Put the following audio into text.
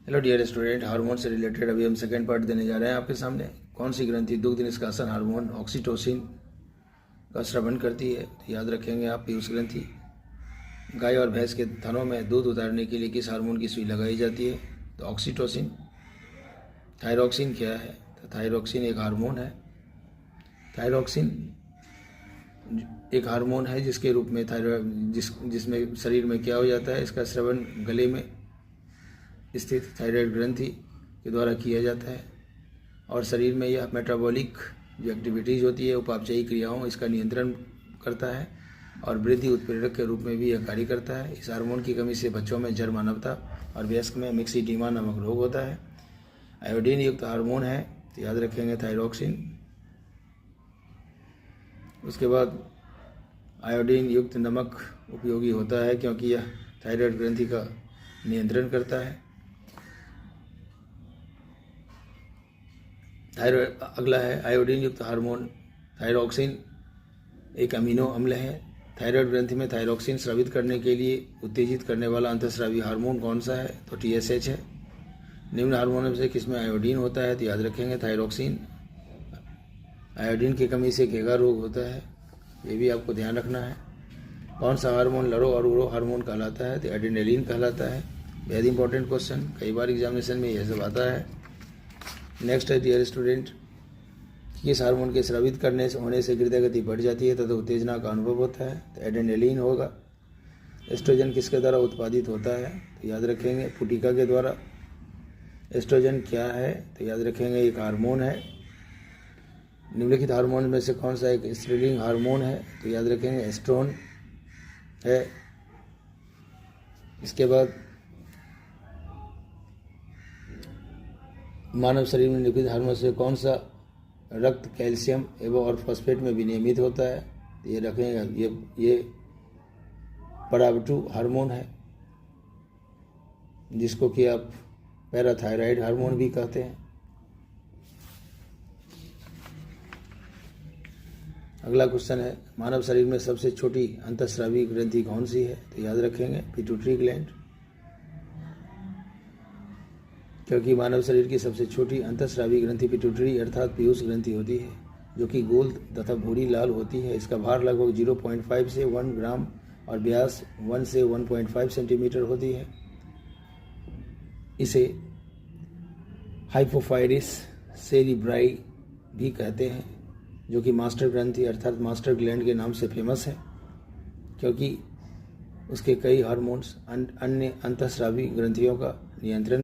Hello dear student, hormone से related अभी हम सेकेंड पार्ट देने जा रहे हैं आपके सामने। कौन सी ग्रंथि दुग्ध निष्कासन हार्मोन ऑक्सीटोसिन का स्रावन करती है? तो याद रखेंगे आप पीयूष ग्रंथि। गाय और भैंस के थनों में दूध उतारने के लिए किस हार्मोन की सुई लगाई जाती है? तो ऑक्सीटोसिन। थायरॉक्सिन क्या है? तो थायरॉक्सिन एक हार्मोन है। थायरॉक्सिन एक हार्मोन है जिसके रूप में जिसमें शरीर में क्या हो जाता है, इसका स्रवण गले में स्थित थायराइड ग्रंथि के द्वारा किया जाता है और शरीर में यह मेटाबॉलिक जो एक्टिविटीज़ होती है, उपापचयी क्रियाओं, इसका नियंत्रण करता है और वृद्धि उत्प्रेरक के रूप में भी यह कार्य करता है। इस हार्मोन की कमी से बच्चों में जरमानवता और वयस्क में मिक्सिडीमा नामक रोग होता है। आयोडीन युक्त हार्मोन है, तो याद रखेंगे थायरॉक्सिन। उसके बाद आयोडीन युक्त नमक उपयोगी होता है क्योंकि यह थायराइड ग्रंथि का नियंत्रण करता है। अगला है आयोडीन युक्त हार्मोन थायरॉक्सिन, एक अमीनो अम्ल है। थायराइड ग्रंथि में थायरॉक्सिन स्रावित करने के लिए उत्तेजित करने वाला अंतःस्रावी हार्मोन कौन सा है? तो TSH है। निम्न हार्मोन में से किसमें आयोडीन होता है? तो याद रखेंगे थायरॉक्सिन। आयोडीन की कमी से घेगा रोग होता है, ये भी आपको ध्यान रखना है। कौन सा हार्मोन लरो और उरो हार्मोन कहलाता है? तो एड्रेनलिन कहलाता है। वेरी इंपॉर्टेंट क्वेश्चन, कई बार एग्जामिनेशन में यह सब आता है। नेक्स्ट है डियर स्टूडेंट, किस हार्मोन के स्रावित करने से होने से हृदय गति बढ़ जाती है तथा उत्तेजना का अनुभव होता है? तो एड्रेनलिन होगा। एस्ट्रोजन किसके द्वारा उत्पादित होता है? तो याद रखेंगे पुटिका के द्वारा। एस्ट्रोजन क्या है? तो याद रखेंगे एक हार्मोन है। निम्नलिखित हार्मोन में से कौन सा एक स्त्रीलिंग हार्मोन है? तो याद रखेंगे एस्ट्रोन है। इसके बाद मानव शरीर में निम्नलिखित हार्मोन से कौन सा रक्त कैल्शियम एवं और फॉस्फेट में विनियमित होता है? ये रखेंगे, ये पराबटू हार्मोन है जिसको कि आप पैराथायराइड हार्मोन भी कहते हैं। अगला क्वेश्चन है, मानव शरीर में सबसे छोटी अंतःस्रावी ग्रंथि कौन सी है? तो याद रखेंगे पिट्यूटरी ग्लैंड, क्योंकि मानव शरीर की सबसे छोटी अंतःस्रावी ग्रंथि पिट्यूटरी अर्थात पीयूष ग्रंथि होती है, जो कि गोल तथा भूरी लाल होती है। इसका भार लगभग 0.5 से 1 ग्राम और व्यास 1 से 1.5 सेंटीमीटर होती है। इसे हाइपोफाइरिस सेरिब्राई भी कहते हैं, जो कि मास्टर ग्रंथि अर्थात मास्टर ग्लैंड के नाम से फेमस है, क्योंकि उसके कई हार्मोन्स अन्य अंतःस्रावी ग्रंथियों का नियंत्रण